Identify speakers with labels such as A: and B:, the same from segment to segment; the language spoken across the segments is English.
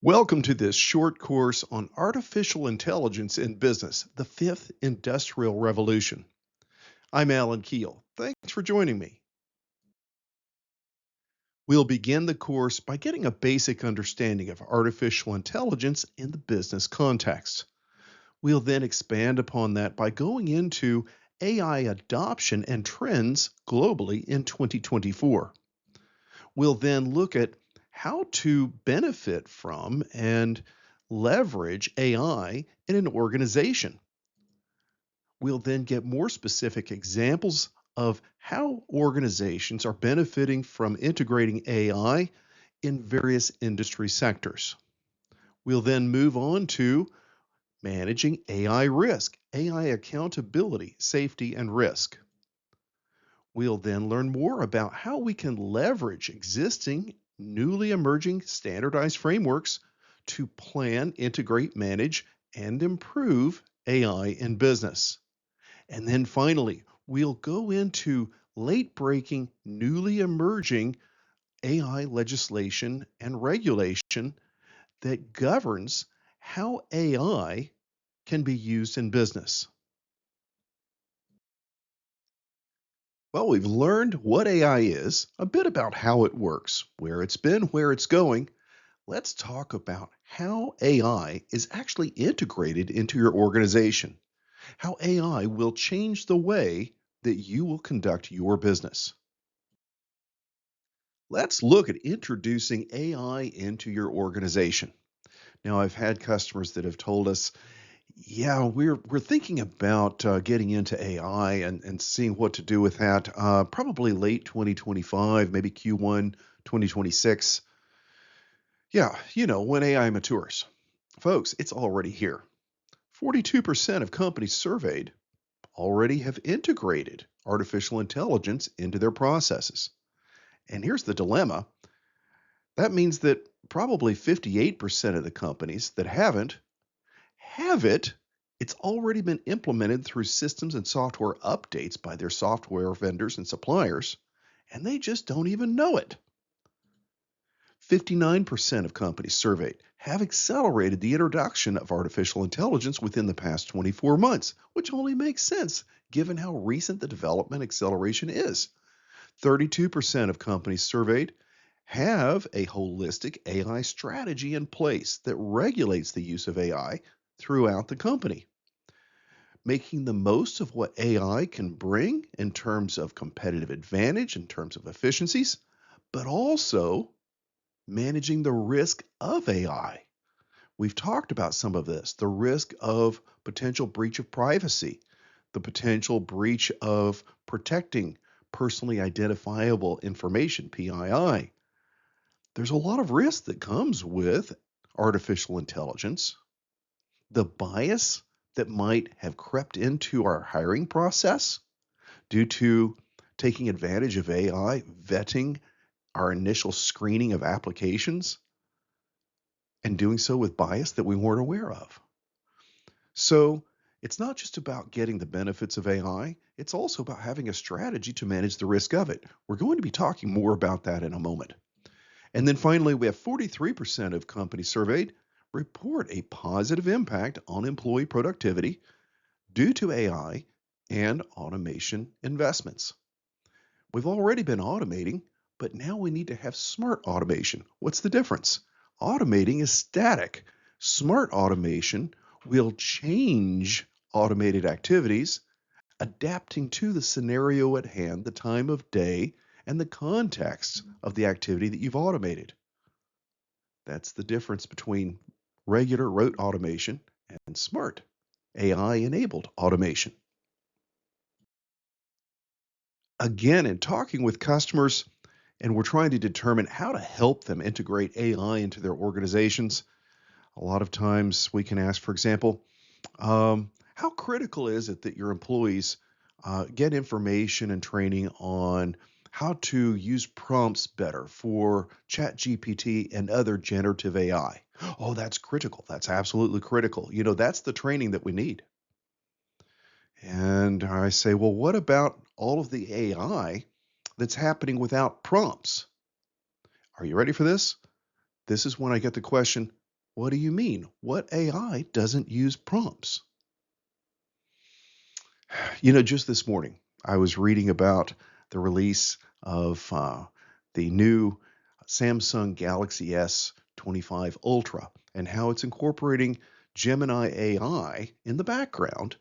A: Welcome to this short course on artificial intelligence in business, the fifth industrial revolution. I'm Alan Keele. Thanks for joining me. We'll begin the course by getting a basic understanding of artificial intelligence in the business context. We'll then expand upon that by going into AI adoption and trends globally in 2024. We'll then look at how to benefit from and leverage AI in an organization. We'll then get more specific examples of how organizations are benefiting from integrating AI in various industry sectors. We'll then move on to managing AI risk, AI accountability, safety, and risk. We'll then learn more about how we can leverage existing, newly emerging standardized frameworks to plan, integrate, manage, and improve AI in business. And then finally, we'll go into late breaking, newly emerging AI legislation and regulation that governs how AI can be used in business. Well, we've learned what AI is, a bit about how it works, where it's been, where it's going. Let's talk about how AI is actually integrated into your organization, how AI will change the way that you will conduct your business. Let's look at introducing AI into your organization. Now, I've had customers that have told us, yeah, we're thinking about getting into AI and seeing what to do with that. Probably late 2025, maybe Q1 2026. Yeah, when AI matures. Folks, it's already here. 42% of companies surveyed already have integrated artificial intelligence into their processes. And here's the dilemma. That means that probably 58% of the companies that haven't have it, it's already been implemented through systems and software updates by their software vendors and suppliers, and they just don't even know it. 59% of companies surveyed have accelerated the introduction of artificial intelligence within the past 24 months, which only makes sense given how recent the development acceleration is. 32% of companies surveyed have a holistic AI strategy in place that regulates the use of AI throughout the company, making the most of what AI can bring in terms of competitive advantage, in terms of efficiencies, but also managing the risk of AI. We've talked about some of this, the risk of potential breach of privacy, the potential breach of protecting personally identifiable information, PII. There's a lot of risk that comes with artificial intelligence. The bias that might have crept into our hiring process due to taking advantage of AI, vetting our initial screening of applications, and doing so with bias that we weren't aware of. So it's not just about getting the benefits of AI, it's also about having a strategy to manage the risk of it. We're going to be talking more about that in a moment. And then finally, we have 43% of companies surveyed report a positive impact on employee productivity due to AI and automation investments. We've already been automating, but now we need to have smart automation. What's the difference? Automating is static. Smart automation will change automated activities, adapting to the scenario at hand, the time of day, and the context of the activity that you've automated. That's the difference between regular rote automation and smart AI-enabled automation. Again, in talking with customers, and we're trying to determine how to help them integrate AI into their organizations, a lot of times we can ask, for example, how critical is it that your employees get information and training on how to use prompts better for ChatGPT and other generative AI? Oh, that's critical. That's absolutely critical. That's the training that we need. And I say, well, what about all of the AI that's happening without prompts? Are you ready for this? This is when I get the question, What do you mean? What AI doesn't use prompts? Just this morning, I was reading about the release of the new Samsung Galaxy S 25 Ultra and how it's incorporating Gemini AI in the background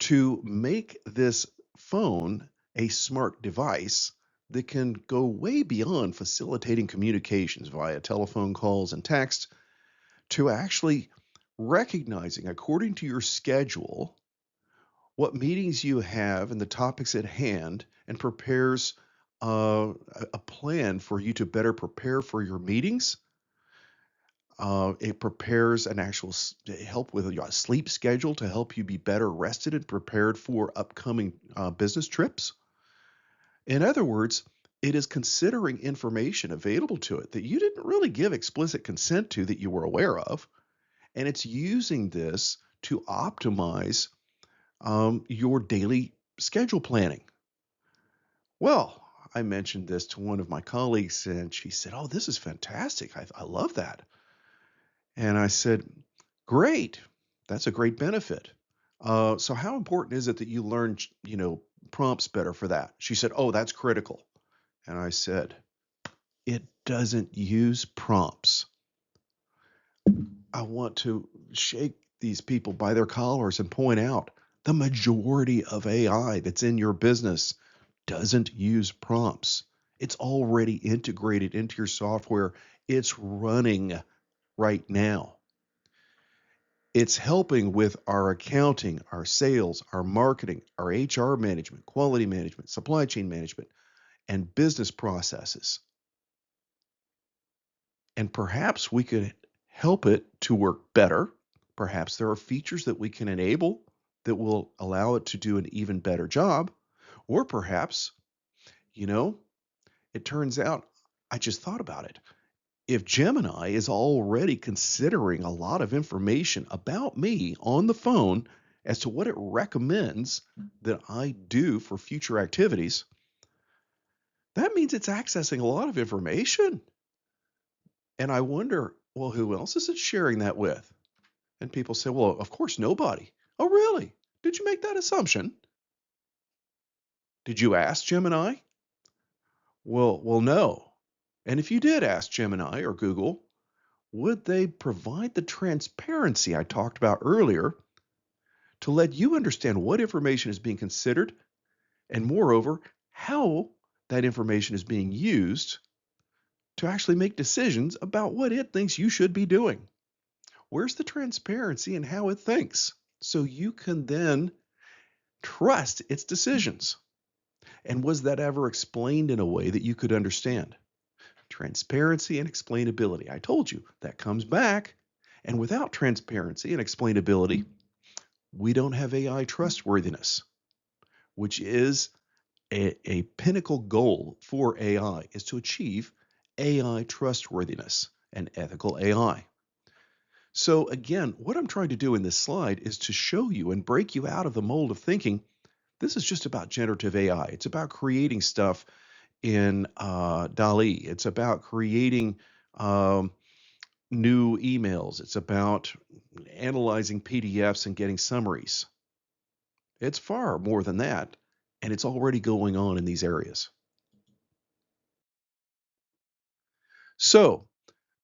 A: to make this phone a smart device that can go way beyond facilitating communications via telephone calls and text to actually recognizing, according to your schedule, what meetings you have and the topics at hand, and prepares a plan for you to better prepare for your meetings. It prepares an actual help with your sleep schedule to help you be better rested and prepared for upcoming business trips. In other words, it is considering information available to it that you didn't really give explicit consent to that you were aware of, and it's using this to optimize your daily schedule planning. Well, I mentioned this to one of my colleagues, and she said, "Oh, this is fantastic. I love that." And I said, "Great. That's a great benefit. So how important is it that you learn, prompts better for that?" She said, "Oh, that's critical." And I said, "It doesn't use prompts." I want to shake these people by their collars and point out the majority of AI that's in your business doesn't use prompts. It's already integrated into your software. It's running right now. It's helping with our accounting, our sales, our marketing, our HR management, quality management, supply chain management, and business processes. And perhaps we could help it to work better. Perhaps there are features that we can enable that will allow it to do an even better job. Or perhaps, you know, it turns out, I just thought about it. If Gemini is already considering a lot of information about me on the phone as to what it recommends that I do for future activities, that means it's accessing a lot of information. And I wonder, well, who else is it sharing that with? And people say, well, of course, nobody. Oh, really? Did you make that assumption? Did you ask Gemini? Well, no. And if you did ask Gemini or Google, would they provide the transparency I talked about earlier to let you understand what information is being considered and, moreover, how that information is being used to actually make decisions about what it thinks you should be doing? Where's the transparency in how it thinks? So you can then trust its decisions. And was that ever explained in a way that you could understand? Transparency and explainability. I told you that comes back. And without transparency and explainability, we don't have AI trustworthiness, which is a pinnacle goal for AI, is to achieve AI trustworthiness and ethical AI. So again, what I'm trying to do in this slide is to show you and break you out of the mold of thinking this is just about generative AI. It's about creating stuff in DALL-E. It's about creating new emails. It's about analyzing PDFs and getting summaries. It's far more than that, and it's already going on in these areas. So,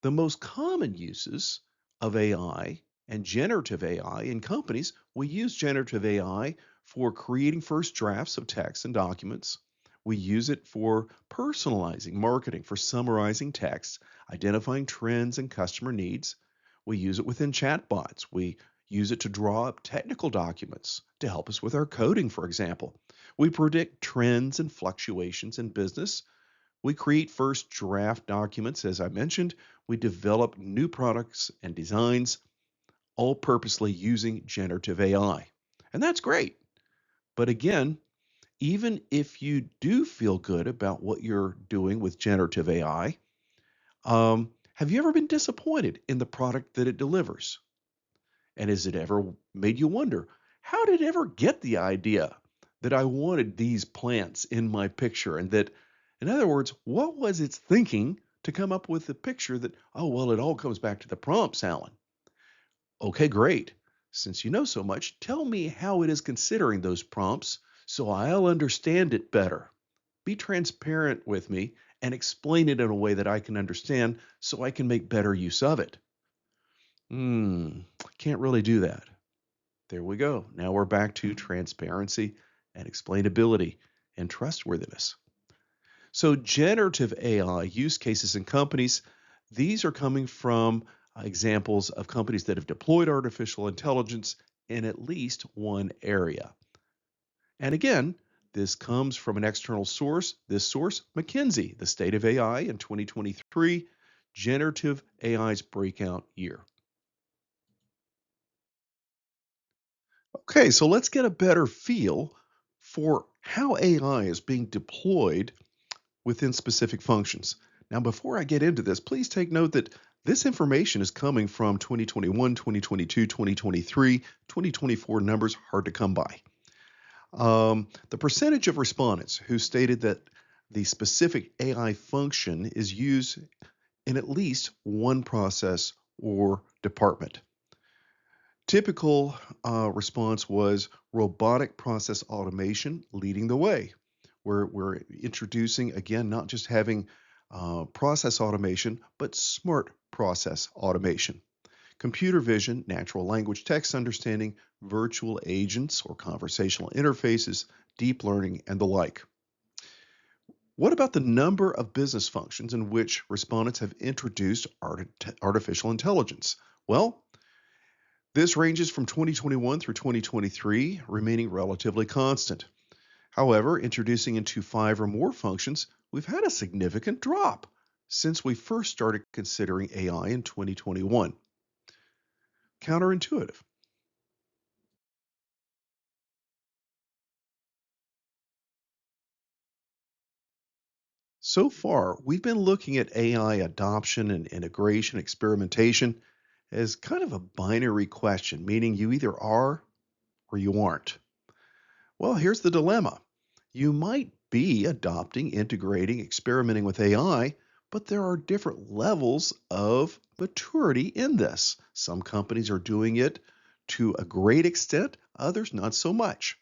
A: the most common uses of AI and generative AI in companies, we use generative AI for creating first drafts of text and documents. We use it for personalizing marketing, for summarizing text, identifying trends and customer needs. We use it within chatbots. We use it to draw up technical documents to help us with our coding, for example. We predict trends and fluctuations in business. We create first draft documents, as I mentioned. We develop new products and designs, all purposely using generative AI. And that's great. But again, even if you do feel good about what you're doing with generative AI, have you ever been disappointed in the product that it delivers? And has it ever made you wonder, how did it ever get the idea that I wanted these plants in my picture? And that, in other words, what was its thinking to come up with a picture that, oh, well, it all comes back to the prompts, Alan. Okay, great. Since you know so much, tell me how it is considering those prompts so I'll understand it better. Be transparent with me and explain it in a way that I can understand so I can make better use of it. Hmm, can't really do that. There we go. Now we're back to transparency and explainability and trustworthiness. So, generative AI use cases in companies, these are coming from examples of companies that have deployed artificial intelligence in at least one area. And again, this comes from an external source. This source, McKinsey, the State of AI in 2023, generative AI's breakout year. Okay, so let's get a better feel for how AI is being deployed within specific functions. Now, before I get into this, please take note that this information is coming from 2021, 2022, 2023, 2024 numbers hard to come by. The percentage of respondents who stated that the specific AI function is used in at least one process or department. Typical response was robotic process automation leading the way. We're introducing, again, not just having process automation, but smart process automation. Computer vision, natural language text understanding, virtual agents or conversational interfaces, deep learning, and the like. What about the number of business functions in which respondents have introduced artificial intelligence? Well, this ranges from 2021 through 2023, remaining relatively constant. However, introducing into 5 or more functions, we've had a significant drop since we first started considering AI in 2021. Counterintuitive. So far, we've been looking at AI adoption and integration, experimentation as kind of a binary question, meaning you either are or you aren't. Well, here's the dilemma. You might be adopting, integrating, experimenting with AI, but there are different levels of maturity in this. Some companies are doing it to a great extent, others not so much.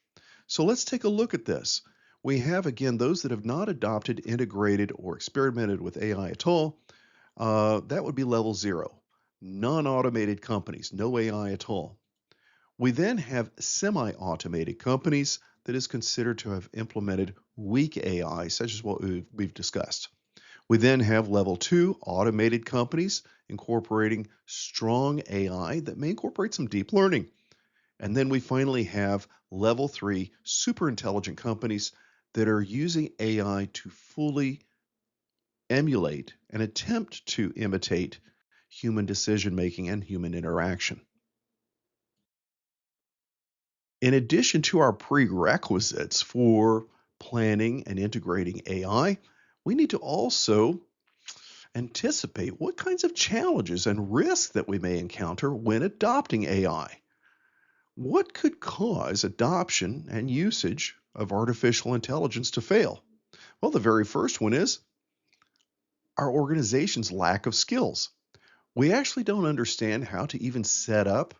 A: So let's take a look at this. We have, again, those that have not adopted, integrated, or experimented with AI at all. That would be level 0. Non-automated companies, no AI at all. We then have semi-automated companies that is considered to have implemented weak AI, such as what we've discussed. We then have level 2, automated companies incorporating strong AI that may incorporate some deep learning. And then we finally have level 3, super intelligent companies that are using AI to fully emulate and attempt to imitate human decision making and human interaction. In addition to our prerequisites for planning and integrating AI, we need to also anticipate what kinds of challenges and risks that we may encounter when adopting AI. What could cause adoption and usage of artificial intelligence to fail? Well, the very first one is our organization's lack of skills. We actually don't understand how to even set up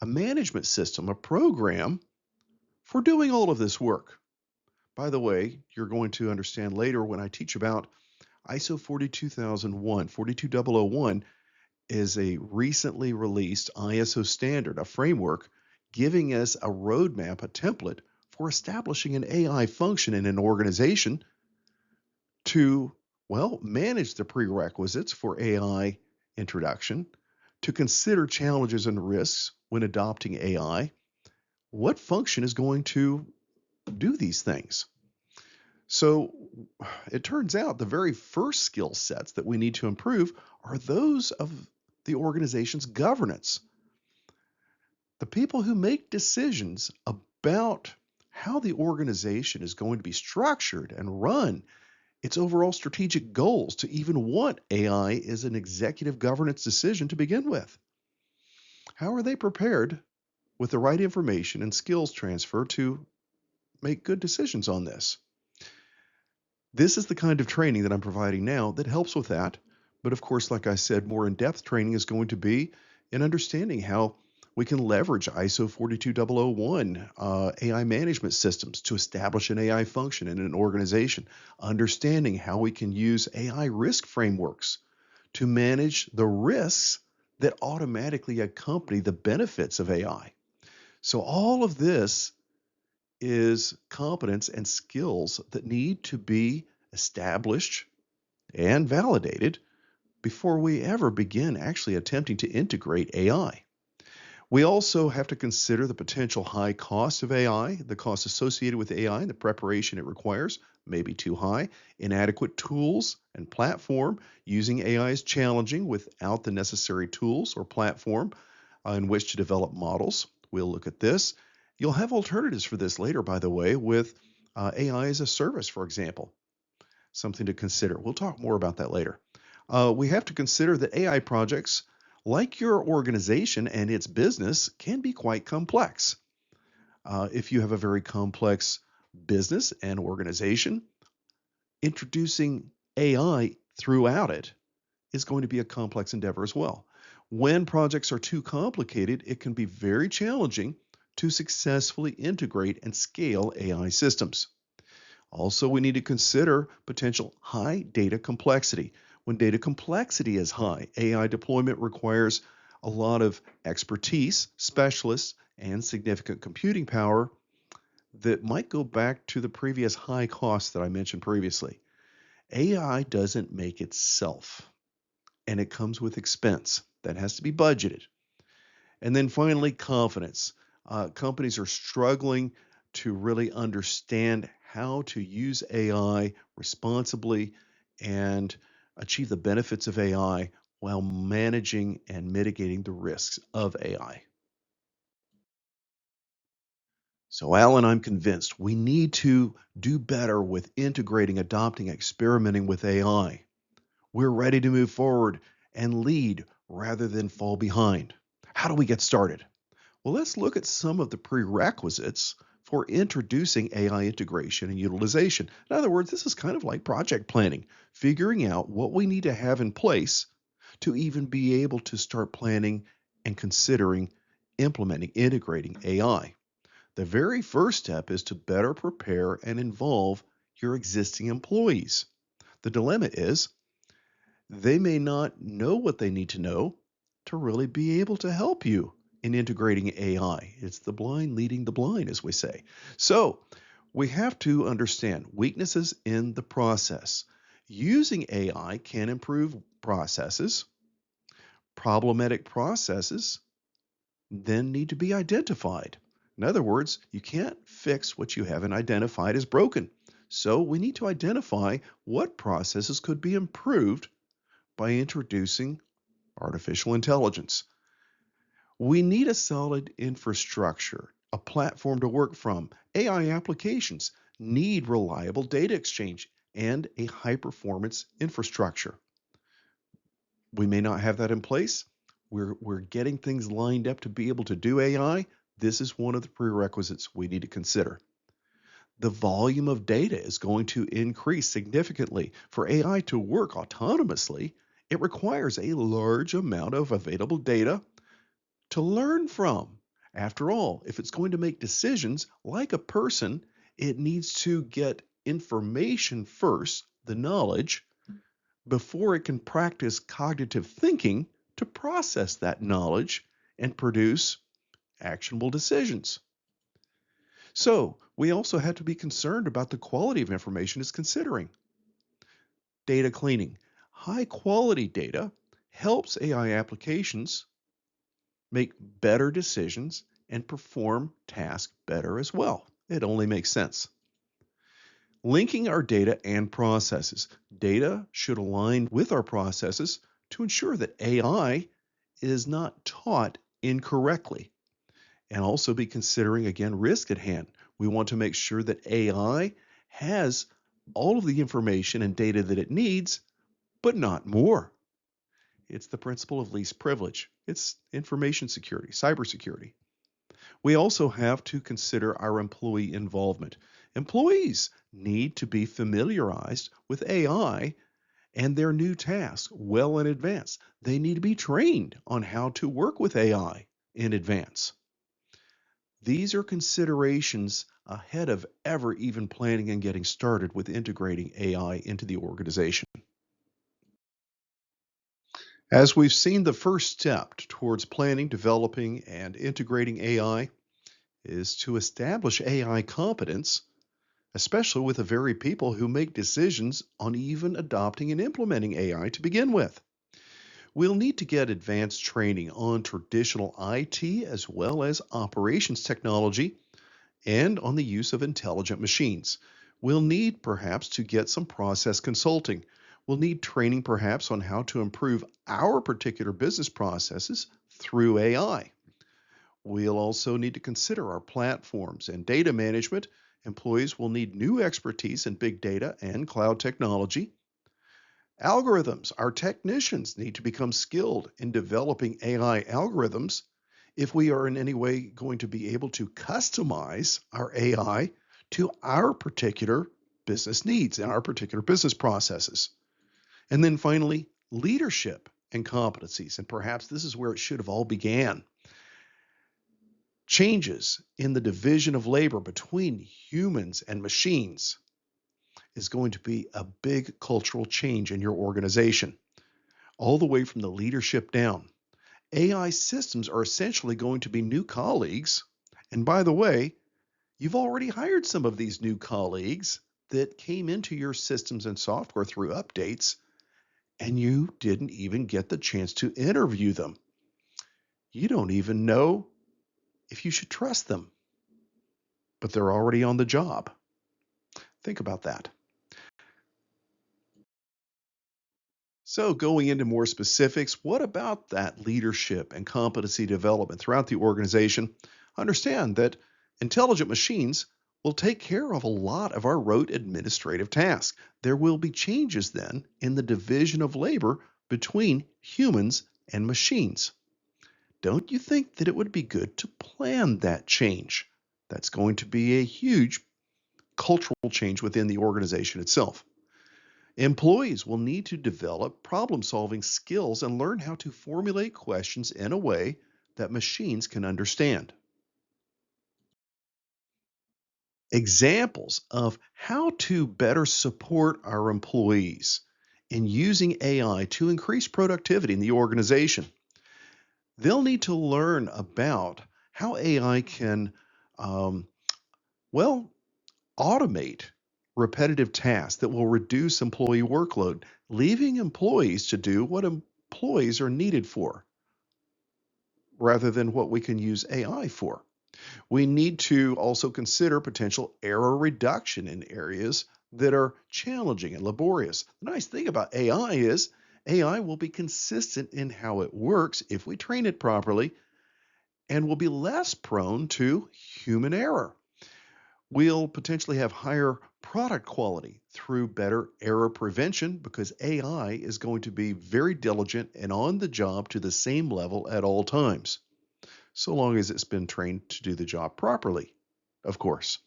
A: a management system, a program for doing all of this work. By the way, you're going to understand later when I teach about ISO 42001. 42001 is a recently released ISO standard, a framework giving us a roadmap, a template for establishing an AI function in an organization to, well, manage the prerequisites for AI introduction, to consider challenges and risks when adopting AI. What function is going to do these things? So it turns out the very first skill sets that we need to improve are those of the organization's governance. The people who make decisions about how the organization is going to be structured and run, its overall strategic goals, to even want AI is an executive governance decision to begin with. How are they prepared with the right information and skills transfer to make good decisions on this? This is the kind of training that I'm providing now that helps with that. But of course, like I said, more in-depth training is going to be in understanding how we can leverage ISO 42001 AI management systems to establish an AI function in an organization, understanding how we can use AI risk frameworks to manage the risks that automatically accompany the benefits of AI. So, all of this is competence and skills that need to be established and validated before we ever begin actually attempting to integrate AI. We also have to consider the potential high cost of AI, the cost associated with AI, and the preparation it requires may be too high. Inadequate tools and platform using AI is challenging without the necessary tools or platform in which to develop models. We'll look at this. You'll have alternatives for this later, by the way, with AI as a service, for example. Something to consider. We'll talk more about that later. We have to consider that AI projects, like your organization and its business, can be quite complex. If you have a very complex business and organization, introducing AI throughout it is going to be a complex endeavor as well. When projects are too complicated, it can be very challenging to successfully integrate and scale AI systems. Also, we need to consider potential high data complexity. When data complexity is high, AI deployment requires a lot of expertise, specialists, and significant computing power that might go back to the previous high costs that I mentioned previously. AI doesn't make itself, and it comes with expense that has to be budgeted. And then finally, confidence. Companies are struggling to really understand how to use AI responsibly and achieve the benefits of AI while managing and mitigating the risks of AI. So, Alan, I'm convinced we need to do better with integrating, adopting, experimenting with AI. We're ready to move forward and lead rather than fall behind. How do we get started? Well, let's look at some of the prerequisites for introducing AI integration and utilization. In other words, this is kind of like project planning, figuring out what we need to have in place to even be able to start planning and considering implementing, integrating AI. The very first step is to better prepare and involve your existing employees. The dilemma is they may not know what they need to know to really be able to help you in integrating AI. It's the blind leading the blind, as we say. So we have to understand weaknesses in the process. Using AI can improve processes. Problematic processes then need to be identified. In other words, you can't fix what you haven't identified as broken. So we need to identify what processes could be improved by introducing artificial intelligence. We need a solid infrastructure, a platform to work from. AI applications need reliable data exchange and a high performance infrastructure. We may not have that in place. We're getting things lined up to be able to do AI. This is one of the prerequisites we need to consider. The volume of data is going to increase significantly. For AI to work autonomously, it requires a large amount of available data to learn from. After all, if it's going to make decisions like a person, it needs to get information first, the knowledge, before it can practice cognitive thinking to process that knowledge and produce actionable decisions. So, we also have to be concerned about the quality of information it's considering. Data cleaning. High quality data helps AI applications make better decisions and perform tasks better as well. It only makes sense. Linking our data and processes. Data should align with our processes to ensure that AI is not taught incorrectly. And also be considering, again, risk at hand. We want to make sure that AI has all of the information and data that it needs, but not more. It's the principle of least privilege. It's information security, cybersecurity. We also have to consider our employee involvement. Employees need to be familiarized with AI and their new tasks well in advance. They need to be trained on how to work with AI in advance. These are considerations ahead of ever even planning and getting started with integrating AI into the organization. As we've seen, the first step towards planning, developing, and integrating AI is to establish AI competence, especially with the very people who make decisions on even adopting and implementing AI to begin with. We'll need to get advanced training on traditional IT as well as operations technology and on the use of intelligent machines. We'll need perhaps to get some process consulting. We'll need training perhaps on how to improve our particular business processes through AI. We'll also need to consider our platforms and data management. Employees will need new expertise in big data and cloud technology. Algorithms, our technicians need to become skilled in developing AI algorithms if we are in any way going to be able to customize our AI to our particular business needs and our particular business processes. And then finally, leadership and competencies. And perhaps this is where it should have all began. Changes in the division of labor between humans and machines is going to be a big cultural change in your organization, all the way from the leadership down. AI systems are essentially going to be new colleagues. And by the way, you've already hired some of these new colleagues that came into your systems and software through updates, and you didn't even get the chance to interview them. You don't even know if you should trust them, but they're already on the job. Think about that. So, going into more specifics, what about that leadership and competency development throughout the organization? Understand that intelligent machines will take care of a lot of our rote administrative tasks. There will be changes then in the division of labor between humans and machines. Don't you think that it would be good to plan that change? That's going to be a huge cultural change within the organization itself. Employees will need to develop problem solving skills and learn how to formulate questions in a way that machines can understand. Examples of how to better support our employees in using AI to increase productivity in the organization. They'll need to learn about how AI can, um, well, automate repetitive tasks that will reduce employee workload, leaving employees to do what employees are needed for rather than what we can use AI for. We need to also consider potential error reduction in areas that are challenging and laborious. The nice thing about AI is AI will be consistent in how it works if we train it properly and will be less prone to human error. We'll potentially have higher product quality through better error prevention because AI is going to be very diligent and on the job to the same level at all times, so long as it's been trained to do the job properly, of course.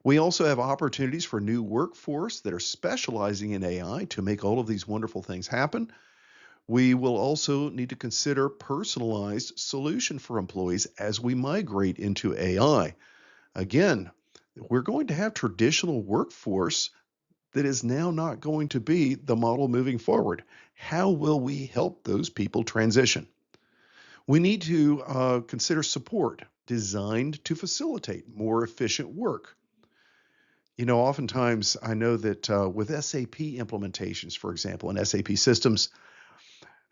A: We also have opportunities for new workforce that are specializing in AI to make all of these wonderful things happen. We will also need to consider personalized solution for employees as we migrate into AI. Again, we're going to have traditional workforce that is now not going to be the model moving forward. How will we help those people transition? We need to consider support designed to facilitate more efficient work. You know, oftentimes I know that with SAP implementations, for example, and SAP systems,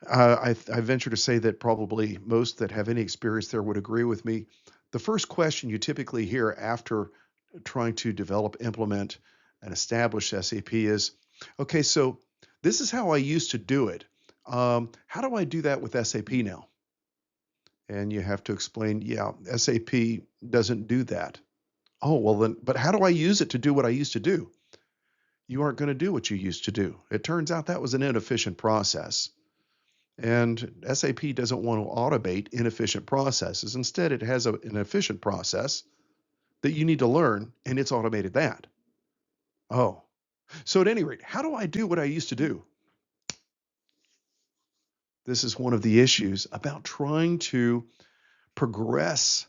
A: I venture to say that probably most that have any experience there would agree with me. The first question you typically hear after trying to develop, implement, and establish SAP is, okay, so this is how I used to do it. How do I do that with SAP now? And you have to explain, yeah, SAP doesn't do that. Oh, well then, but how do I use it to do what I used to do? You aren't going to do what you used to do. It turns out that was an inefficient process. And SAP doesn't want to automate inefficient processes. Instead, it has an efficient process that you need to learn, and it's automated that. Oh, so at any rate, how do I do what I used to do? This is one of the issues about trying to progress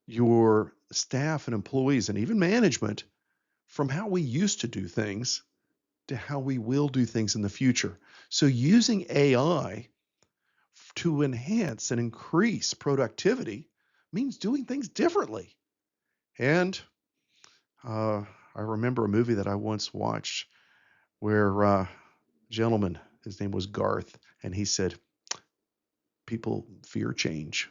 A: your staff and employees and even management from how we used to do things to how we will do things in the future. So using AI to enhance and increase productivity means doing things differently. And uh, I remember a movie that I once watched where gentleman, his name was Garth, and he said, people fear change.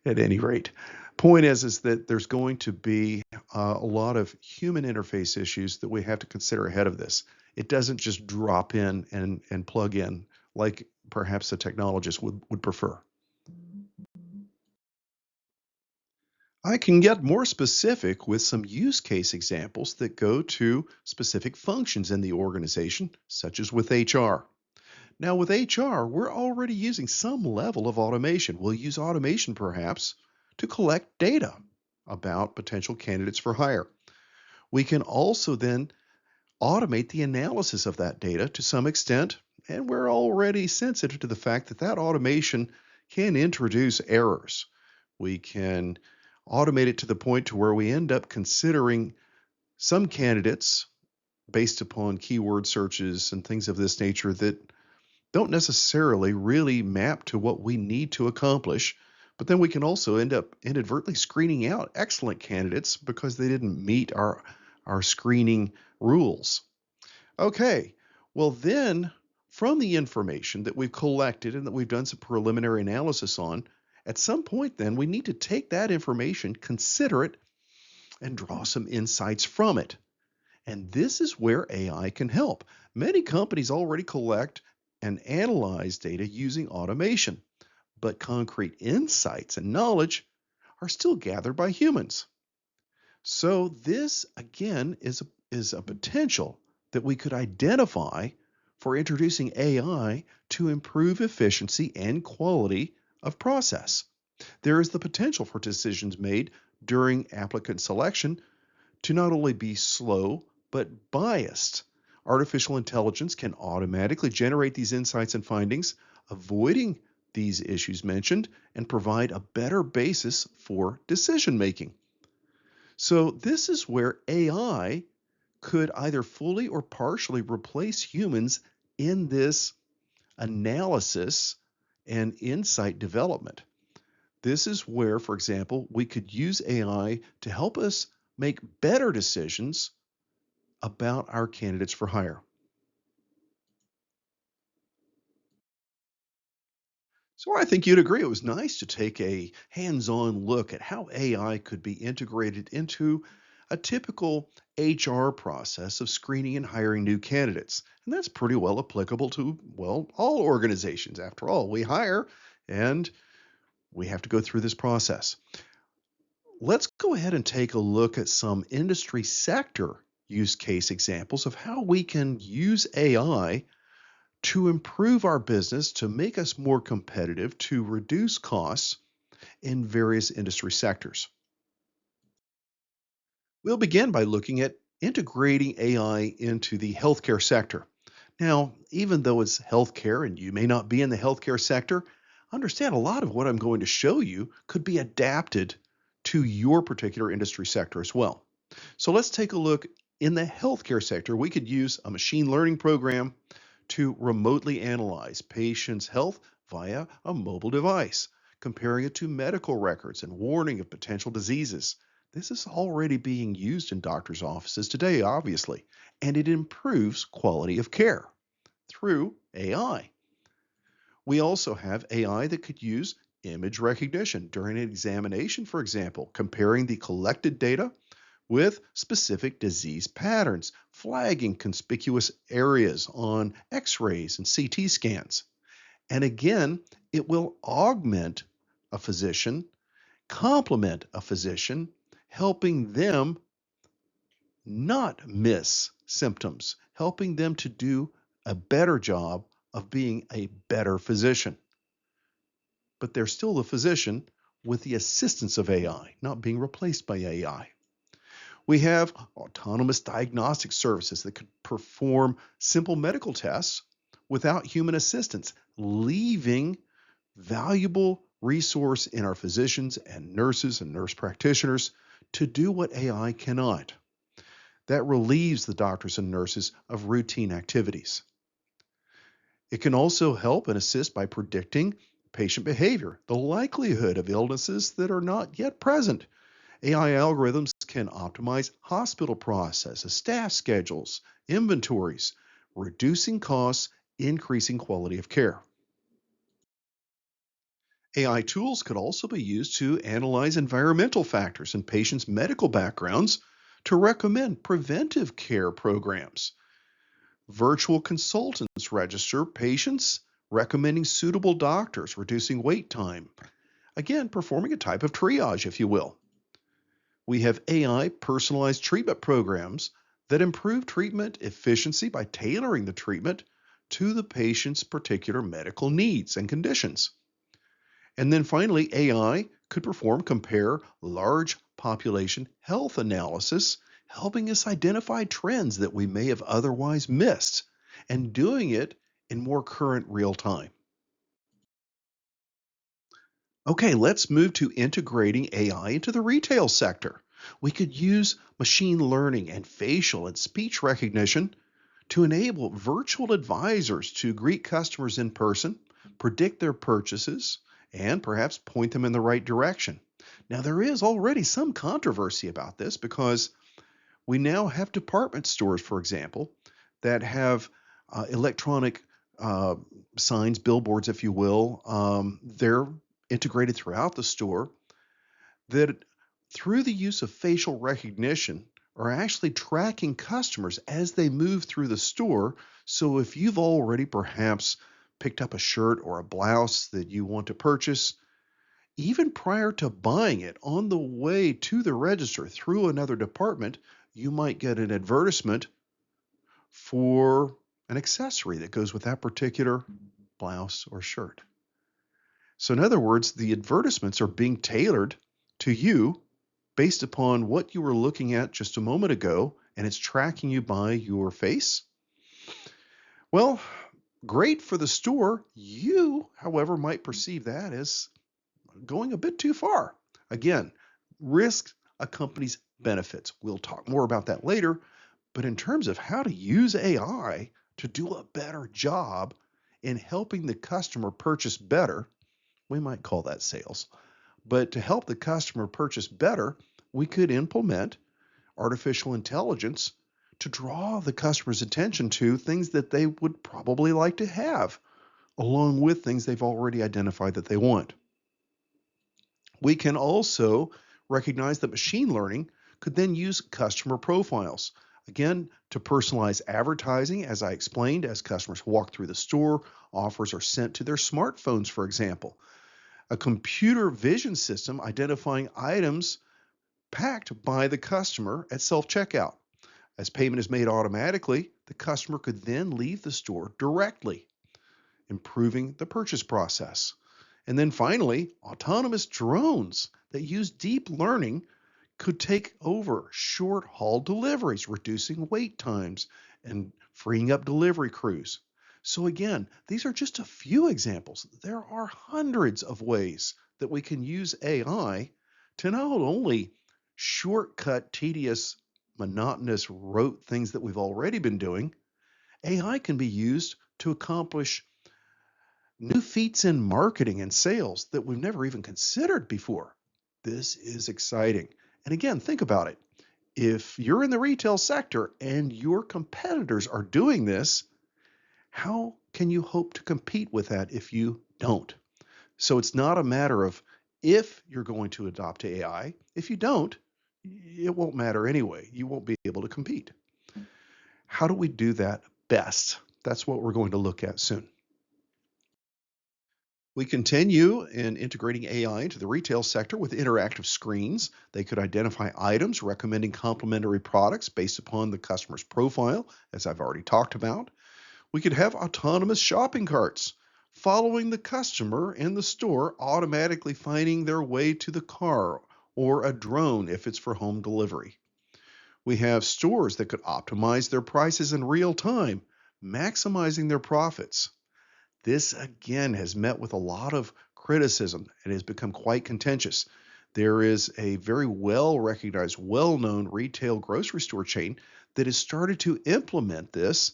A: At any rate, point is that there's going to be a lot of human interface issues that we have to consider ahead of this. It doesn't just drop in and plug in like perhaps a technologist would prefer. I can get more specific with some use case examples that go to specific functions in the organization, such as with HR. Now, with HR, we're already using some level of automation. We'll use automation perhaps to collect data about potential candidates for hire. We can also then automate the analysis of that data to some extent, and we're already sensitive to the fact that that automation can introduce errors. We can automate it to the point to where we end up considering some candidates based upon keyword searches and things of this nature that don't necessarily really map to what we need to accomplish. But then we can also end up inadvertently screening out excellent candidates because they didn't meet our screening rules. Okay, well, then from the information that we've collected and that we've done some preliminary analysis on, at some point, then we need to take that information, consider it, and draw some insights from it. And this is where AI can help. Many companies already collect and analyze data using automation, but concrete insights and knowledge are still gathered by humans. So this again is a potential that we could identify for introducing AI to improve efficiency and quality of process. There is the potential for decisions made during applicant selection to not only be slow, but biased. Artificial intelligence can automatically generate these insights and findings, avoiding these issues mentioned, and provide a better basis for decision making. So, this is where AI could either fully or partially replace humans in this analysis and insight development. This is where, for example, we could use AI to help us make better decisions about our candidates for hire. So I think you'd agree it was nice to take a hands-on look at how AI could be integrated into a typical HR process of screening and hiring new candidates. And that's pretty well applicable to, well, all organizations. After all, we hire and we have to go through this process. Let's go ahead and take a look at some industry sector use case examples of how we can use AI to improve our business, to make us more competitive, to reduce costs in various industry sectors. We'll begin by looking at integrating AI into the healthcare sector. Now, even though it's healthcare and you may not be in the healthcare sector, understand a lot of what I'm going to show you could be adapted to your particular industry sector as well. So let's take a look in the healthcare sector. We could use a machine learning program to remotely analyze patients' health via a mobile device, comparing it to medical records and warning of potential diseases. This is already being used in doctors' offices today, obviously, and it improves quality of care through AI. We also have AI that could use image recognition during an examination, for example, comparing the collected data with specific disease patterns, flagging conspicuous areas on x rays and CT scans. And again, it will augment a physician, complement a physician, helping them not miss symptoms, helping them to do a better job of being a better physician. But they're still the physician with the assistance of AI, not being replaced by AI. We have autonomous diagnostic services that could perform simple medical tests without human assistance, leaving valuable resource in our physicians and nurses and nurse practitioners to do what AI cannot. That relieves the doctors and nurses of routine activities. It can also help and assist by predicting patient behavior, the likelihood of illnesses that are not yet present. AI algorithms can optimize hospital processes, staff schedules, inventories, reducing costs, increasing quality of care. AI tools could also be used to analyze environmental factors and patients' medical backgrounds to recommend preventive care programs. Virtual consultants register patients, recommending suitable doctors, reducing wait time. Again, performing a type of triage, if you will. We have AI personalized treatment programs that improve treatment efficiency by tailoring the treatment to the patient's particular medical needs and conditions. And then finally, AI could compare large population health analysis, helping us identify trends that we may have otherwise missed, and doing it in more current real time. Okay, let's move to integrating AI into the retail sector. We could use machine learning and facial and speech recognition to enable virtual advisors to greet customers in person, predict their purchases, and perhaps point them in the right direction. Now, there is already some controversy about this because we now have department stores, for example, that have electronic uh, signs, billboards, if you will. They're integrated throughout the store that, through the use of facial recognition, are actually tracking customers as they move through the store. So if you've already perhaps picked up a shirt or a blouse that you want to purchase, even prior to buying it, on the way to the register through another department, you might get an advertisement for an accessory that goes with that particular blouse or shirt. So, in other words, the advertisements are being tailored to you based upon what you were looking at just a moment ago, and it's tracking you by your face. Well, great for the store. You, however, might perceive that as going a bit too far. Again, risk accompanies benefits. We'll talk more about that later. But in terms of how to use AI to do a better job in helping the customer purchase better, we might call that sales. But to help the customer purchase better, we could implement artificial intelligence to draw the customer's attention to things that they would probably like to have, along with things they've already identified that they want. We can also recognize that machine learning could then use customer profiles. Again, to personalize advertising, as I explained, as customers walk through the store, offers are sent to their smartphones, for example. A computer vision system identifying items packed by the customer at self checkout. As payment is made automatically, the customer could then leave the store directly, improving the purchase process. And then finally, autonomous drones that use deep learning could take over short haul deliveries, reducing wait times and freeing up delivery crews. So, again, these are just a few examples. There are hundreds of ways that we can use AI to not only shortcut tedious, monotonous, rote things that we've already been doing. AI can be used to accomplish new feats in marketing and sales that we've never even considered before. This is exciting. And again, think about it. If you're in the retail sector and your competitors are doing this, how can you hope to compete with that if you don't? So it's not a matter of if you're going to adopt AI. If you don't, it won't matter anyway. You won't be able to compete. How do we do that best? That's what we're going to look at soon. We continue in integrating AI into the retail sector with interactive screens. They could identify items, recommending complementary products based upon the customer's profile, as I've already talked about. We could have autonomous shopping carts following the customer in the store, automatically finding their way to the car, or a drone if it's for home delivery. We have stores that could optimize their prices in real time maximizing their profits. This again has met with a lot of criticism and has become quite contentious. There is a very well recognized, well known retail grocery store chain that has started to implement this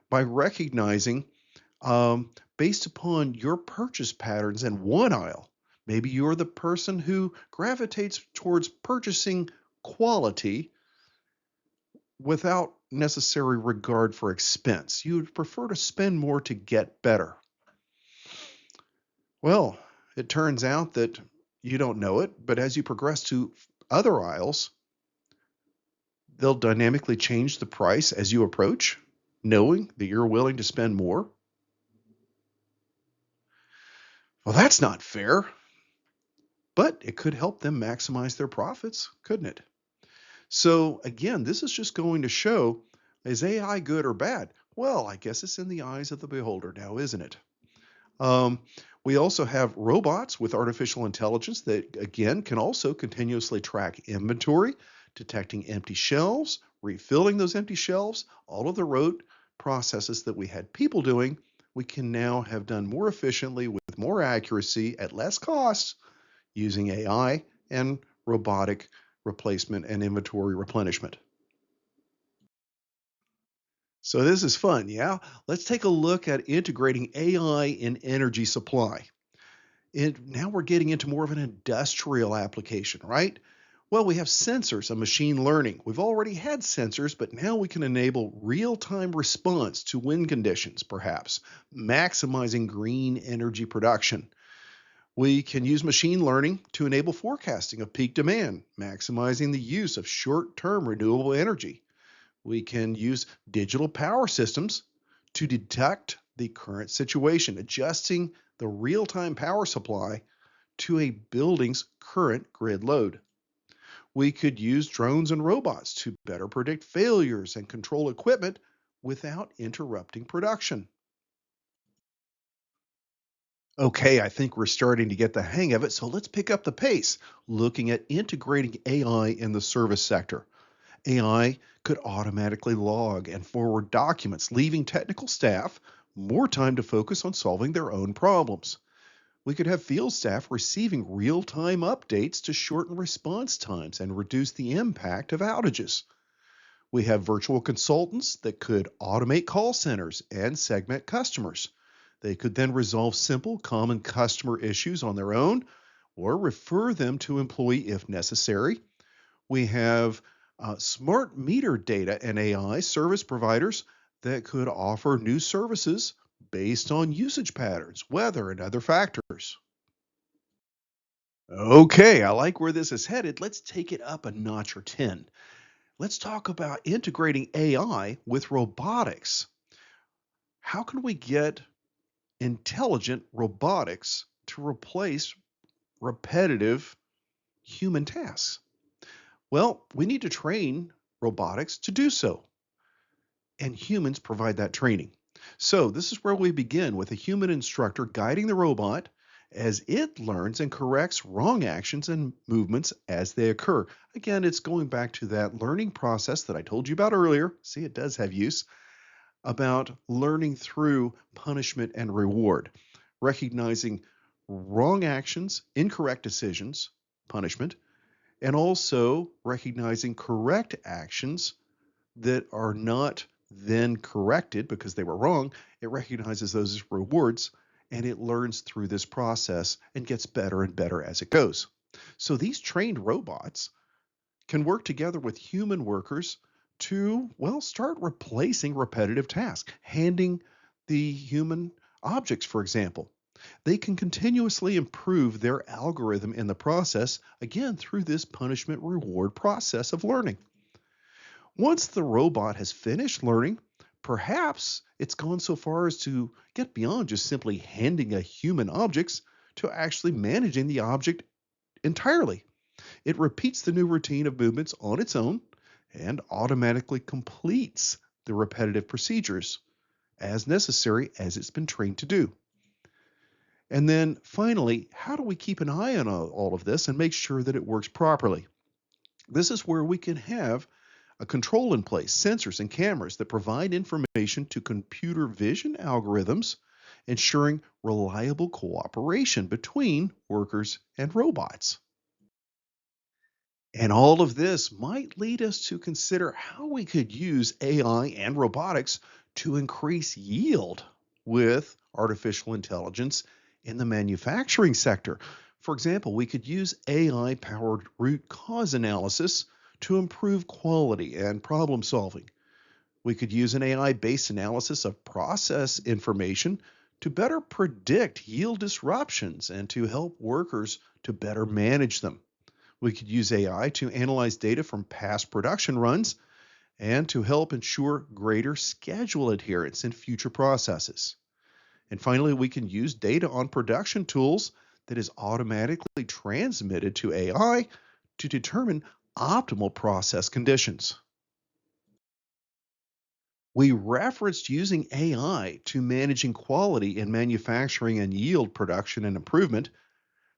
A: by recognizing, based upon your purchase patterns in one aisle, maybe you're the person who gravitates towards purchasing quality without necessary regard for expense. You would prefer to spend more to get better. Well, it turns out that you don't know it, but as you progress to other aisles, they'll dynamically change the price as you approach, knowing that you're willing to spend more. Well, that's not fair, but it could help them maximize their profits, couldn't it? So, again, this is just going to show, is AI good or bad? Well, I guess it's in the eyes of the beholder now, isn't it? Um, we also have robots with artificial intelligence that, again, can also continuously track inventory, detecting empty shelves, refilling those empty shelves, all of the rote processes that we had people doing, we can now have done more efficiently with more accuracy at less cost using AI and robotic replacement and inventory replenishment. So this is fun, yeah? Let's take a look at integrating AI in energy supply. Now we're getting into more of an industrial application, right? Well, we have sensors and machine learning. We've already had sensors, but now we can enable real-time response to wind conditions, perhaps, maximizing green energy production. We can use machine learning to enable forecasting of peak demand, maximizing the use of short-term renewable energy. We can use digital power systems to detect the current situation, adjusting the real-time power supply to a building's current grid load. We could use drones and robots to better predict failures and control equipment without interrupting production. Okay, I think we're starting to get the hang of it, so let's pick up the pace, looking at integrating AI in the service sector. AI could automatically log and forward documents, leaving technical staff more time to focus on solving their own problems. We could have field staff receiving real time updates to shorten response times and reduce the impact of outages. We have virtual consultants that could automate call centers and segment customers. They could then resolve simple, common customer issues on their own or refer them to employee if necessary. We have smart meter data and AI service providers that could offer new services based on usage patterns, weather, and other factors. Okay, I like where this is headed. Let's take it up a notch or 10. Let's talk about integrating AI with robotics. How can we get intelligent robotics to replace repetitive human tasks? Well, we need to train robotics to do so, and humans provide that training. So, this is where we begin with a human instructor guiding the robot as it learns and corrects wrong actions and movements as they occur. Again, it's going back to that learning process that I told you about earlier. See, it does have use about learning through punishment and reward, recognizing wrong actions, incorrect decisions, punishment, and also recognizing correct actions that are not then corrected because they were wrong. It recognizes those as rewards and it learns through this process and gets better and better as it goes. So these trained robots can work together with human workers to, well, start replacing repetitive tasks, handing the human objects, for example. They can continuously improve their algorithm in the process, again, through this punishment reward process of learning. Once the robot has finished learning, perhaps it's gone so far as to get beyond just simply handing a human objects to actually managing the object entirely. It repeats the new routine of movements on its own and automatically completes the repetitive procedures as necessary as it's been trained to do. And then finally, how do we keep an eye on all of this and make sure that it works properly? This is where we can have A control in place, sensors and cameras that provide information to computer vision algorithms, ensuring reliable cooperation between workers and robots. And all of this might lead us to consider how we could use AI and robotics to increase yield with artificial intelligence in the manufacturing sector. For example, we could use AI powered root cause analysis to improve quality and problem solving. We could use an AI based analysis of process information to better predict yield disruptions and to help workers to better manage them. We could use AI to analyze data from past production runs and to help ensure greater schedule adherence in future processes. And finally, we can use data on production tools that is automatically transmitted to AI to determine optimal process conditions. We referenced using AI to managing quality in manufacturing and yield production and improvement.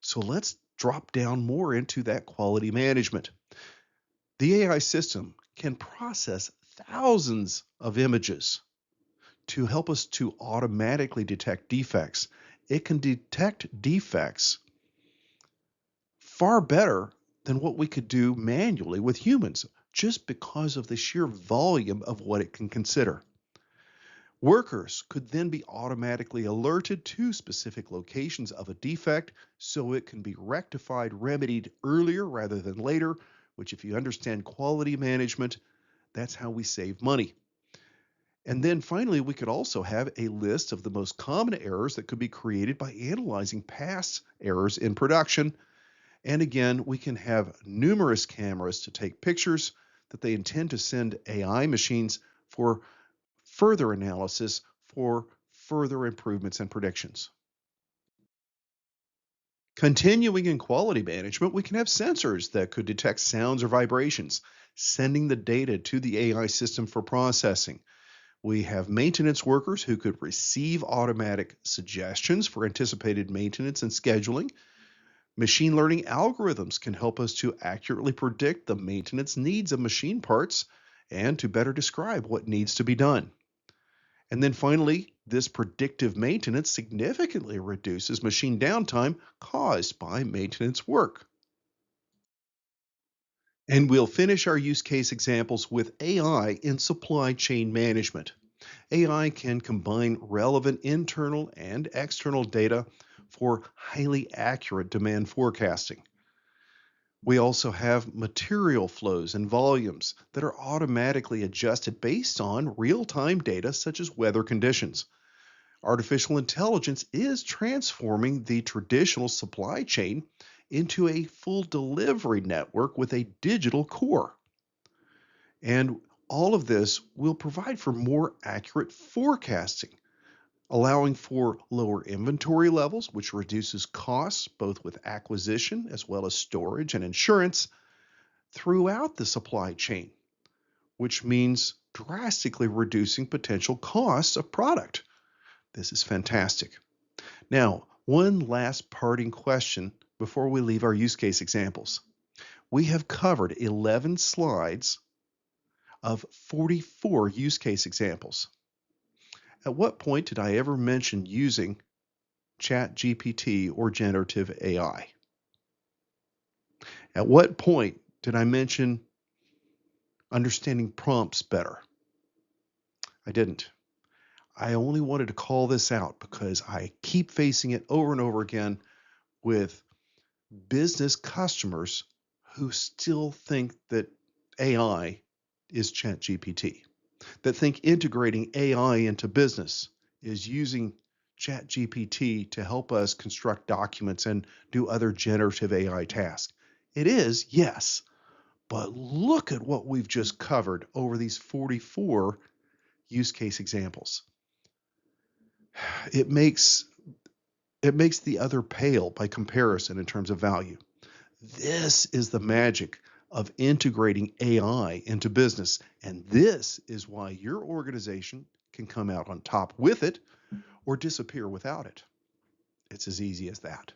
A: So let's drop down more into that quality management. The AI system can process thousands of images to help us to automatically detect defects. It can detect defects far better than what we could do manually with humans just because of the sheer volume of what it can consider. Workers could then be automatically alerted to specific locations of a defect so it can be rectified, remedied earlier rather than later, which, if you understand quality management, that's how we save money. And then finally, we could also have a list of the most common errors that could be created by analyzing past errors in production. And again, we can have numerous cameras to take pictures that they intend to send AI machines for further analysis for further improvements and predictions. Continuing in quality management, we can have sensors that could detect sounds or vibrations, sending the data to the AI system for processing. We have maintenance workers who could receive automatic suggestions for anticipated maintenance and scheduling. Machine learning algorithms can help us to accurately predict the maintenance needs of machine parts and to better describe what needs to be done. And then finally, this predictive maintenance significantly reduces machine downtime caused by maintenance work. And we'll finish our use case examples with AI in supply chain management. AI can combine relevant internal and external data for highly accurate demand forecasting. We also have material flows and volumes that are automatically adjusted based on real time data such as weather conditions. Artificial intelligence is transforming the traditional supply chain into a full delivery network with a digital core. And all of this will provide for more accurate forecasting, allowing for lower inventory levels, which reduces costs both with acquisition as well as storage and insurance throughout the supply chain, which means drastically reducing potential costs of product. This is fantastic. Now, one last parting question before we leave our use case examples. We have covered 11 slides of 44 use case examples. At what point did I ever mention using ChatGPT or generative AI? At what point did I mention understanding prompts better? I didn't. I only wanted to call this out because I keep facing it over and over again with business customers who still think that AI is ChatGPT, that think integrating AI into business is using ChatGPT to help us construct documents and do other generative AI tasks. It is, yes, but look at what we've just covered over these 44 use case examples. It makes the other pale by comparison in terms of value. This is the magic of integrating AI into business. And this is why your organization can come out on top with it or disappear without it. It's as easy as that.